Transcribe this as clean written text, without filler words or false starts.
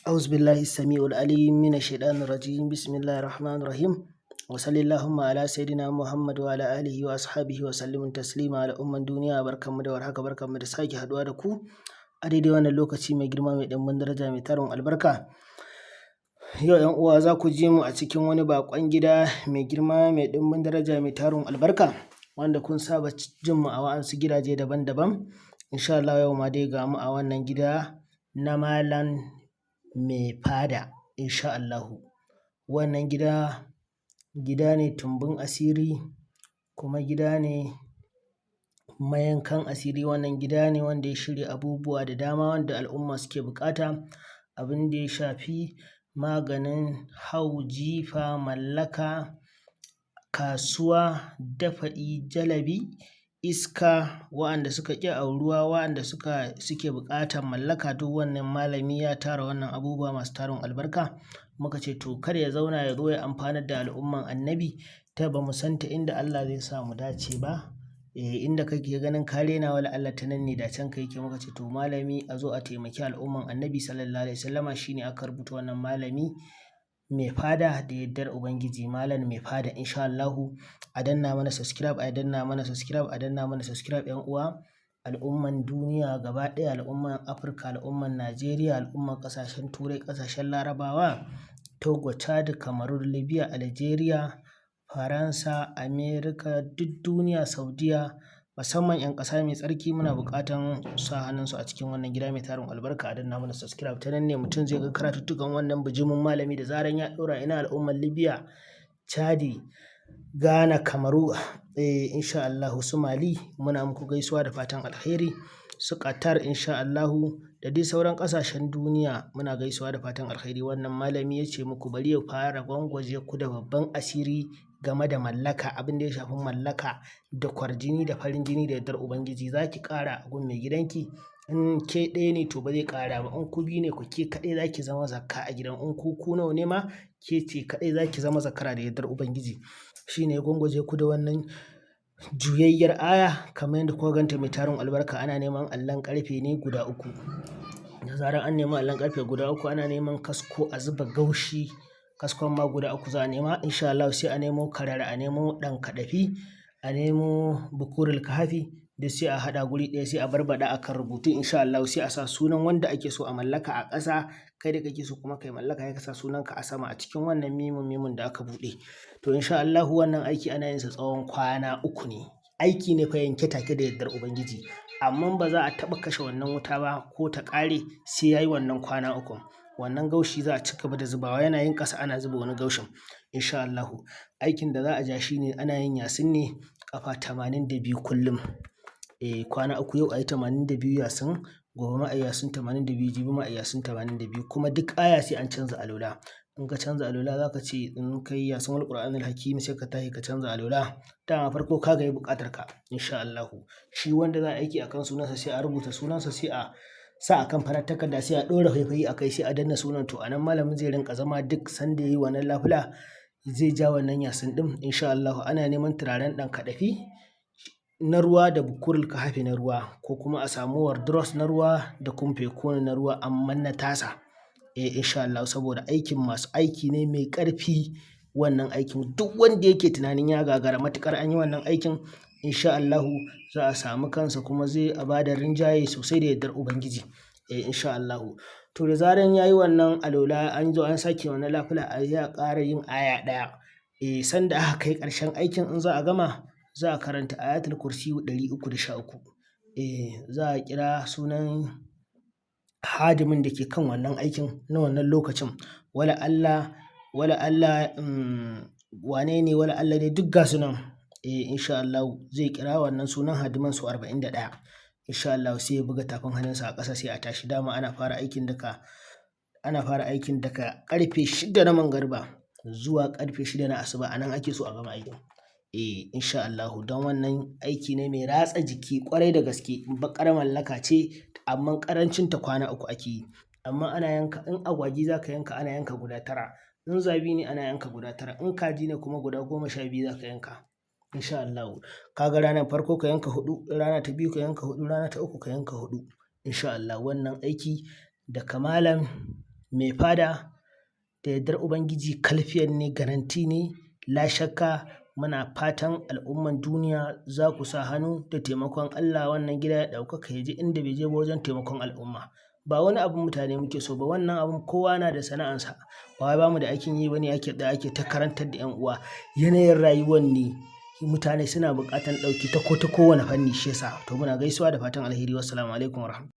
أعوذ بالله السميع العليم من الشيطان الرجيم بسم الله الرحمن الرحيم وصلى اللهم على سيدنا محمد وعلى آله وأصحابه وسلم تسليما على umman duniya barkanmu da warhaka barkanmu da sake haduwa da ku a daidai wannan lokaci mai girma mai ɗimbin daraja mai tarin albarka. Yau ‘yan uwa za ku ji mu a cikin wani baƙon gida mai girma mai ɗimbin daraja mai tarin albarka wanda kun saba jin mu a wa'ansu gidaje daban-daban. Insha Allah yau ma dai ga mu a wannan gida na Malam Mai Fada insha Allahu. Wannan gida ne tumbin asiri kuma gida ne mayankan asiri, wannan gida ne wanda ya shirya abubuwa da dama wanda al'umma suke buƙata, abin da ya shafi maganin hau, jifa, mallaka, kasuwa, dafa'i, jalabi, iska, wa'anda suka ƙi auruwa, wa'anda suke buƙatar mallaka, duk wannan malami ya tara wannan abubuwa masu tarin albarka. Muka ce to kar ya zauna ya zo ya amfanar da al'umman Annabi ta ba mu san ta inda Allah zai sa mu dace ba. Inda kake ganin ka rena wala Allah ta nan ne dacen ka yake. Muka ce to malami a zo a taimaki al'umman Annabi sallallahu alaihi wasallama, shine aka rubuta wannan malami Mai Fada da yardar Ubangiji, Malam Mai Fada insha Allahu. A danna mana subscribe, a danna mana subscribe, a danna mana subscribe ‘yan uwa. Al'umman duniya gaba ɗaya, al'umman Afirka, al'umman Najeriya, al'umman ƙasashen Turai, ƙasashen Larabawa, Togo, Chad, Cameroon, Libya, Algeria, Faransa, Amerika, duk duniya, Saudiya, musamman 'yan ƙasa mai tsarki muna buƙatan sa hannunsu a cikin wannan gida mai tarin albarka. A danna mana subscribe, ta nan ne mutum zai ga karatuttukan wannan bijimin malami da zaran ya ɗora. Ina al'umman Libya, Chadi, Ghana, Kamaru, insha Allahu, su Mali muna muku gaisuwa da fatan alheri, su Qatar insha Allahu da dai sauran ƙasashen duniya muna gaisuwa da fatan alheri. Wannan malami ya ce muku bari ya fara gwangwaje ku da babban asiri game da mallaka, abin da ya shafi mallaka da kwarjini da farin jini da yardar Ubangiji. Za ki ƙara a gun mai gidanki, in ke ɗaya ne to ba zai ƙara ba, in ku biyu ne ku ke kaɗai za ki zama zakka a gidan, in ku nawa ne ma ke ce kaɗai za ki zama zakara da yardar Ubangiji. Shi ne ya gwangwaje ku da wannan juyayyar aya kamar yadda kuka ganta mai tarin albarka. Ana neman allon ƙarfe ne guda uku, da zarar an nemi allon ƙarfe guda uku ana neman kasko a zuba gaushi, kaskon ma guda uku za a nema insha Allah. Sai a nemo karara, a nemo ɗan kaɗafi, a nemo bukurul kahafi, duk sai a haɗa guri ɗaya, sai a barbaɗa akan rubutu insha Allah. Sai a sa sunan wanda ake so a mallaka a ƙasa, kai da kake so kuma kai mallaka ya sa sunanka a sama a cikin wannan mimun da aka buɗe. To insha Allah wannan aiki ana yin sa tsawon kwana uku ne. Aiki ne fa yanke take da yardar Ubangiji, amma ba za a taɓa kashe wannan wuta ba ko ta ƙare sai yayi wannan kwana uku. Wannan gaushi za a ci gaba da zubawa, yana yin ƙasa ana zuba wani gaushin insha Allahu. Aikin da za a ja shi ne ana yin yasin ne ƙafa 82 kullum. Kwana uku, yau a yi 82 yasin, gobe ma a yi yasin 82, jibi ma a yi yasin 82, kuma duk aya sai an canza alola. In ka canza alola za ka ce in ka yi yasin wal Qur'anil Hakim sai ka tashi ka canza alola. Dama farko ka ga yi buƙatar ka insha Allahu. Shi wanda za a aiki akan sunansa sai a rubuta sunansa, sai a sa akan farar takarda, sai a ɗora faifayi a kai, sai a danna sunan. To anan malamin zai rinƙa zama duk sanda yayi wannan lafula zai ja wannan yasin ɗin insha Allahu. Ana neman turaren ɗan kaɗafi na ruwa da bukurul kahafi na ruwa, ko kuma a samu wardros na ruwa da kumfe kone na ruwa amma na tasa. Insha Allah, saboda aikin masu aiki ne mai ƙarfi. Wannan aikin duk wanda yake tunanin ya gagara, matuƙar an yi wannan aikin insha Allahu za a samu kansa kuma zai a bada rinjaye sosai da yardar Ubangiji insha Allahu. To da zaran ya yi wannan alola an zo an sake wannan lafula, a yi a ƙara yin aya ɗaya. Sanda aka kai ƙarshen aikin in za a gama za a karanta ayatul kursiyu 313. Za a kira sunan hadimin da ke kan wannan aikin na wannan lokacin, wala Allah wane ne, wala Allah dai duk ga sunan. Insha Allah zai kira wannan sunan hadiman su 41 insha Allah. Sai ya buga tafin hannunsa a ƙasa sai a tashi. Dama ana fara aikin daga ƙarfe 6 na mangariba zuwa ƙarfe 6 na asuba. Anan ake so a gama aikin. Insha Allah, don wannan aiki ne mai ratsa jiki ƙwarai da gaske. Baƙar mallaka ce amma ƙarancin ta kwana uku ake yi. Amma ana yanka, in agwagi za ka yanka ana yanka guda 9, in zabi ne ana yanka guda 9, in kaji ne kuma guda 12 za ka yanka insha Allah. Ka ga ranar farko ka yanka 4, rana ta biyu ka yanka 4, rana ta uku ka yanka 4 insha Allah. Wannan aiki da kamalan mai fada da yardar Ubangiji kalfiyan ne garanti ne la shakka muna fatan al'umman duniya za ku sa hannu da taimakon Allah wannan gida ya ɗaukaka ya je inda bai je ba wajen taimakon al'umma. Ba wani abin mutane muke so ba, wannan abin kowa na da sana'ansa, ba wai bamu da aikin yi bane ake ta karantar da 'yan uwa. Yanayin rayuwar ne mutane suna buƙatar ɗauki ta kowane fanni shi yasa. To muna gaisuwa da fatan alheri. Wassalamu alaikum warahmatullahi.